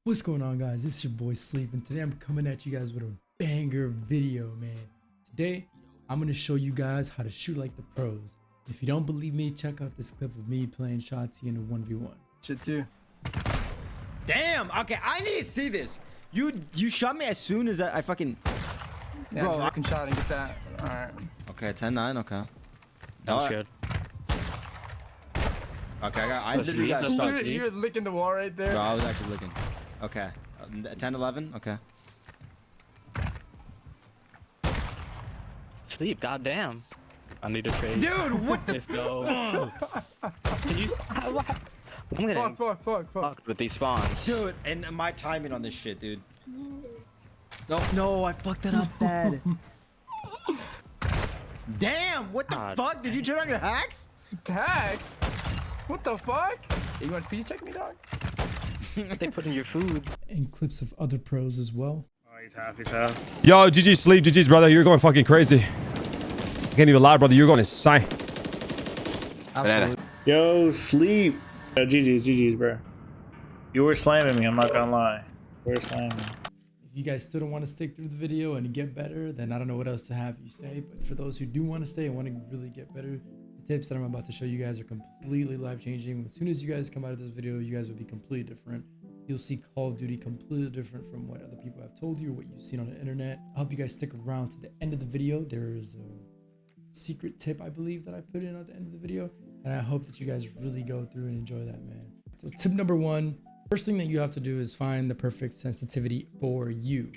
What's going on, guys? This is your boy Sleep, and today I'm coming at you guys with a banger video, man. Today I'm gonna show you guys how to shoot like the pros. If you don't believe me, check out this clip of me playing Shotzi in a 1v1. Shit too. Damn. Okay, I need to see this. You shot me as soon as I fucking. Yeah, Bro, I can shot and get that. All right. Okay, 10-9. Okay. I'm scared. Okay, I literally got stuck. You were licking the wall right there. Bro, I was actually looking. Okay. 10-11. Okay. Sleep, goddamn. I need a trade. Dude, what the? Let's go. Can you? I'm getting Fuck. fucked with these spawns. Dude, and my timing on this shit, dude. No, I fucked it up bad. Damn, what the God. fuck? Did you turn on your hacks? Tax? What the fuck? You want to check me, dog? They put in your food. And clips of other pros as well. Oh, he's half. Yo, GG Sleep, GG's brother, you're going fucking crazy. I can't even lie, brother, you're going insane. Yo, Sleep. Yo, GG's, bro. You were slamming me, I'm not gonna lie. You were slamming me. If you guys still don't want to stick through the video and get better, then I don't know what else to have you stay. But for those who do want to stay and want to really get better, the tips that I'm about to show you guys are completely life-changing. As soon as you guys come out of this video, you guys will be completely different. You'll see Call of Duty completely different from what other people have told you or what you've seen on the internet. I hope you guys stick around to the end of the video. There is a secret tip, I believe, that I put in at the end of the video. And I hope that you guys really go through and enjoy that, man. So tip number one, first thing that you have to do is find the perfect sensitivity for you.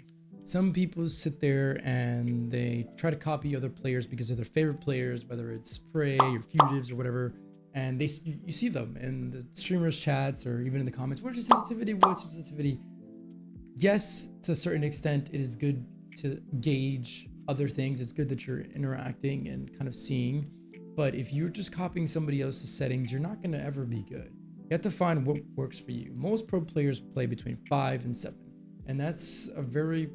Some people sit there and they try to copy other players because of their favorite players, whether it's Spray or Fugitives or whatever. And you see them in the streamers' chats or even in the comments. What's your sensitivity? What's your sensitivity? Yes, to a certain extent, it is good to gauge other things. It's good that you're interacting and kind of seeing. But if you're just copying somebody else's settings, you're not going to ever be good. You have to find what works for you. Most pro players play between 5 and 7. And that's a very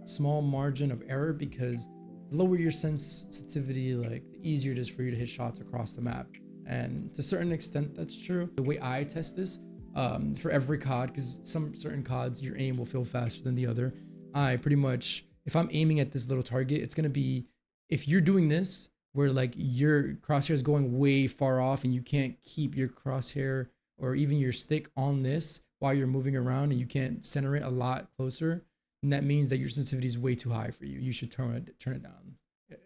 small margin of error because the lower your sensitivity, like the easier it is for you to hit shots across the map. And to a certain extent, that's true. The way I test this for every COD, because some certain CODs, your aim will feel faster than the other. I pretty much, if I'm aiming at this little target, it's going to be, if you're doing this, where like your crosshair is going way far off and you can't keep your crosshair or even your stick on this while you're moving around and you can't center it a lot closer, and that means that your sensitivity is way too high for you. You should turn it down.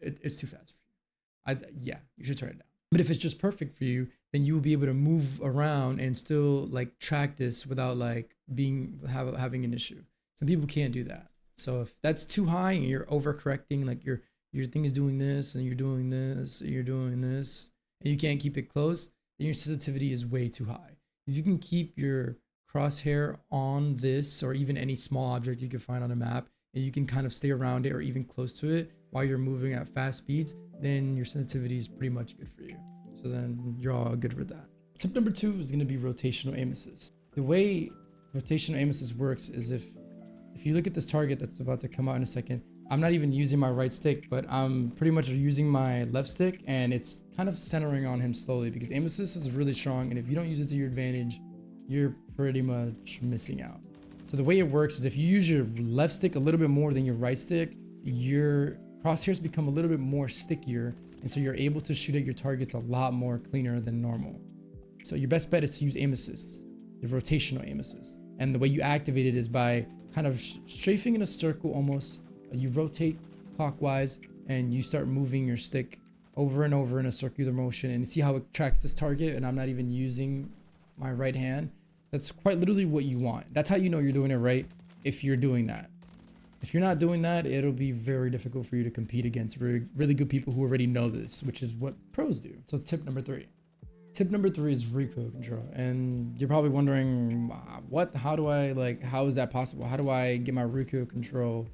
It's too fast for you. Yeah, you should turn it down. But if it's just perfect for you, then you will be able to move around and still like track this without like having an issue. Some people can't do that. So if that's too high and you're overcorrecting, like your thing is doing this and you're doing this, and you're doing this, and you can't keep it close, then your sensitivity is way too high. If you can keep your crosshair on this or even any small object you can find on a map, and you can kind of stay around it or even close to it while you're moving at fast speeds, then your sensitivity is pretty much good for you. So then you're all good with that. Tip number 2 is going to be Rotational Aim Assist. The way Rotational Aim Assist works is if you look at this target that's about to come out in a second, I'm not even using my right stick, but I'm pretty much using my left stick, and it's kind of centering on him slowly because aim assist is really strong, and if you don't use it to your advantage, you're pretty much missing out. So the way it works is if you use your left stick a little bit more than your right stick, your crosshairs become a little bit more stickier, and so you're able to shoot at your targets a lot more cleaner than normal. So your best bet is to use aim assist, the rotational aim assist. And the way you activate it is by kind of strafing in a circle almost. You rotate clockwise and you start moving your stick over and over in a circular motion, and see how it tracks this target, and I'm not even using my right hand. That's quite literally what you want. That's how you know you're doing it right, if you're doing that. If you're not doing that, it'll be very difficult for you to compete against really good people who already know this, which is what pros do. So tip number 3. Tip number 3 is recoil control. And you're probably wondering, what? How is that possible? How do I get my recoil control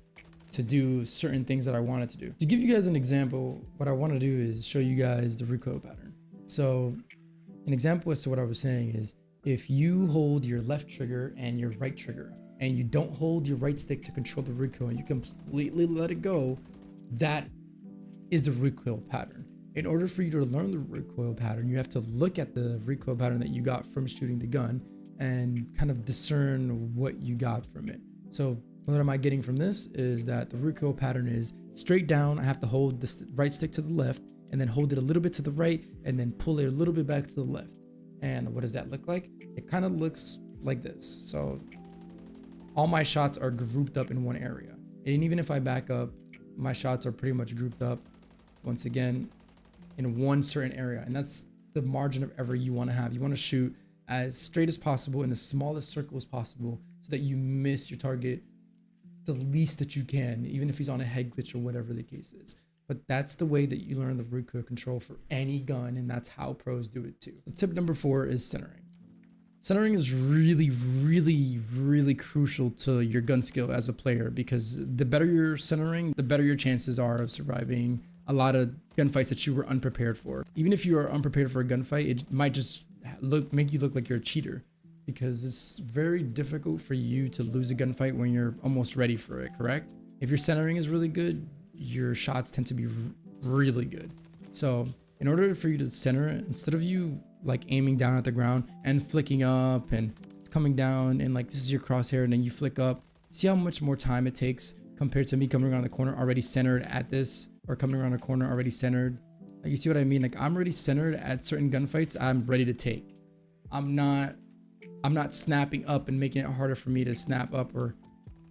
to do certain things that I wanted to do? To give you guys an example, what I want to do is show you guys the recoil pattern. So an example as to what I was saying is, if you hold your left trigger and your right trigger, and you don't hold your right stick to control the recoil, and you completely let it go, that is the recoil pattern. In order for you to learn the recoil pattern, you have to look at the recoil pattern that you got from shooting the gun and kind of discern what you got from it. So what am I getting from this is that the recoil pattern is straight down. I have to hold the right stick to the left and then hold it a little bit to the right and then pull it a little bit back to the left. And what does that look like? It kind of looks like this. So all my shots are grouped up in one area. And even if I back up, my shots are pretty much grouped up once again in one certain area. And that's the margin of error you want to have. You want to shoot as straight as possible in the smallest circle as possible so that you miss your target the least that you can, even if he's on a head glitch or whatever the case is. But that's the way that you learn the recoil control for any gun, and that's how pros do it too. So tip number 4 is centering. Centering is really crucial to your gun skill as a player, because the better you're centering, the better your chances are of surviving a lot of gunfights that you were unprepared for. Even if you are unprepared for a gunfight, it might just make you look like you're a cheater, because it's very difficult for you to lose a gunfight when you're almost ready for it, correct? If your centering is really good, your shots tend to be really good. So in order for you to center it, instead of you like aiming down at the ground and flicking up and it's coming down and like this is your crosshair and then you flick up, see how much more time it takes compared to me coming around the corner already centered at this, or coming around the corner already centered. Like, you see what I mean? Like, I'm already centered at certain gunfights I'm ready to take. I'm not snapping up and making it harder for me to snap up, or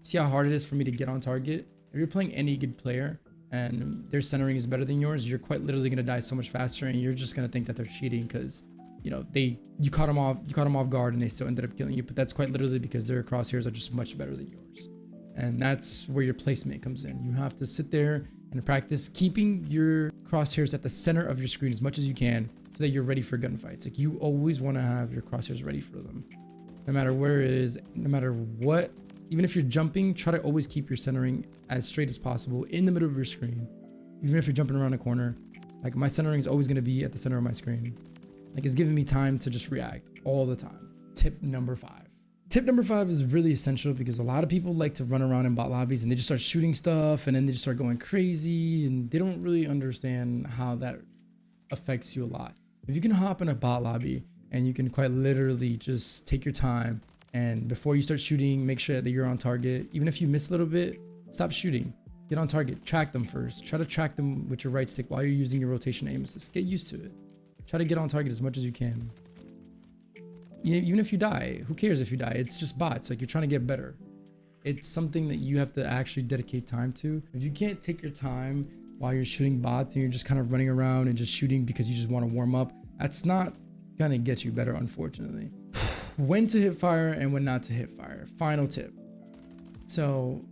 see how hard it is for me to get on target. If you're playing any good player and their centering is better than yours, you're quite literally gonna die so much faster, and you're just gonna think that they're cheating because, you know, you caught them off guard and they still ended up killing you. But that's quite literally because their crosshairs are just much better than yours. And that's where your placement comes in. You have to sit there and practice keeping your crosshairs at the center of your screen as much as you can so that you're ready for gunfights. Like, you always want to have your crosshairs ready for them. No matter where it is, no matter what, even if you're jumping, try to always keep your centering as straight as possible in the middle of your screen. Even if you're jumping around a corner, like, my centering is always going to be at the center of my screen. Like, it's giving me time to just react all the time. Tip number 5. Tip number 5 is really essential because a lot of people like to run around in bot lobbies and they just start shooting stuff and then they just start going crazy and they don't really understand how that affects you a lot. If you can hop in a bot lobby and you can quite literally just take your time, and before you start shooting, make sure that you're on target. Even if you miss a little bit, stop shooting. Get on target. Track them first. Try to track them with your right stick while you're using your rotational aim assist. Get used to it. Try to get on target as much as you can. Even if you die, who cares if you die? It's just bots. Like, you're trying to get better. It's something that you have to actually dedicate time to. If you can't take your time while you're shooting bots and you're just kind of running around and just shooting because you just want to warm up, that's not gonna get you better, unfortunately. When to hip fire and when not to hip fire. Final tip. So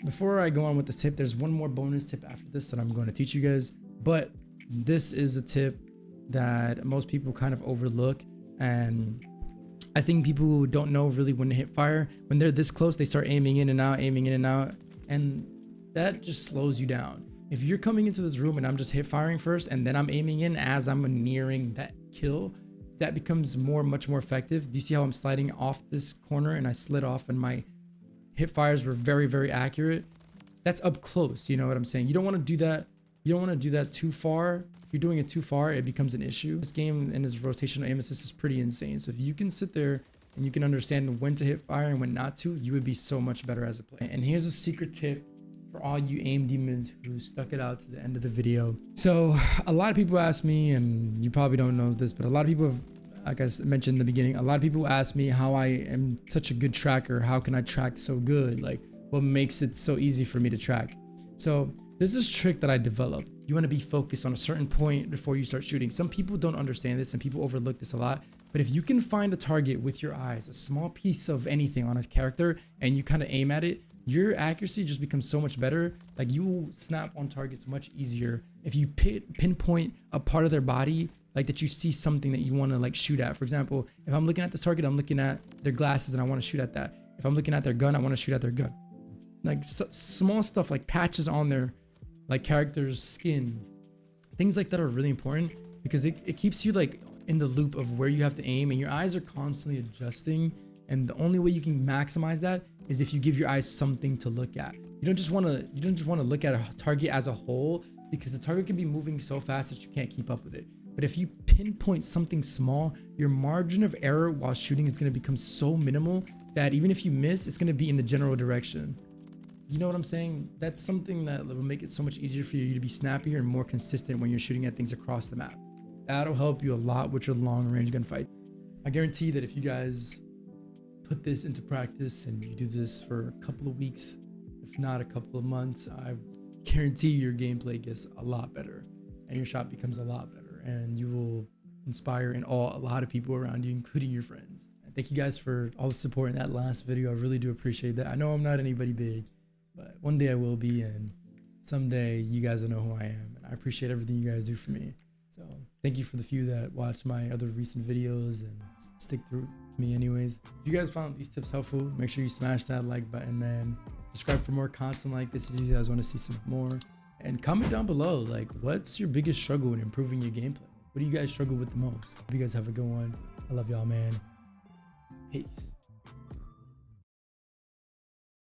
before I go on with this tip, there's one more bonus tip after this that I'm going to teach you guys. But this is a tip that most people kind of overlook, and I think people who don't know really when to hip fire, when they're this close, they start aiming in and out, and that just slows you down. If you're coming into this room and I'm just hip firing first and then I'm aiming in as I'm nearing that kill, that becomes much more effective. Do you see how I'm sliding off this corner and I slid off and my hip fires were very accurate? That's up close, you know what I'm saying? You don't want to do that. You don't want to do that too far. If you're doing it too far, it becomes an issue. This game and this rotational aim assist is pretty insane. So if you can sit there and you can understand when to hip fire and when not to, you would be so much better as a player. And here's a secret tip for all you aim demons who stuck it out to the end of the video. So a lot of people ask me, and you probably don't know this, but a lot of people have, like I mentioned in the beginning, a lot of people ask me how I am such a good tracker. How can I track so good? Like, what makes it so easy for me to track? So there's this trick that I developed. You want to be focused on a certain point before you start shooting. Some people don't understand this and people overlook this a lot. But if you can find a target with your eyes, a small piece of anything on a character, and you kind of aim at it, your accuracy just becomes so much better. Like, you will snap on targets much easier if you pinpoint a part of their body, like that you see something that you want to like shoot at. For example, if I'm looking at this target, I'm looking at their glasses and I want to shoot at that. If I'm looking at their gun, I want to shoot at their gun. Like small stuff like patches on their like character's skin. Things like that are really important because it keeps you like in the loop of where you have to aim, and your eyes are constantly adjusting. And the only way you can maximize that is if you give your eyes something to look at. You don't just want to look at a target as a whole, because the target can be moving so fast that you can't keep up with it. But if you pinpoint something small, your margin of error while shooting is going to become so minimal that even if you miss, it's going to be in the general direction. You know what I'm saying? That's something that will make it so much easier for you to be snappier and more consistent when you're shooting at things across the map. That'll help you a lot with your long range gunfight. I guarantee that if you guys put this into practice and you do this for a couple of weeks, if not a couple of months, I guarantee your gameplay gets a lot better and your shot becomes a lot better, and you will inspire and awe a lot of people around you, including your friends. And thank you guys for all the support in that last video. I really do appreciate that. I know I'm not anybody big, but one day I will be, and someday you guys will know who I am, and I appreciate everything you guys do for me. So thank you for the few that watched my other recent videos and stick through to me anyways. If you guys found these tips helpful, make sure you smash that like button, man. Subscribe for more content like this if you guys want to see some more. And comment down below, like, what's your biggest struggle in improving your gameplay? What do you guys struggle with the most? Hope you guys have a good one. I love y'all, man. Peace.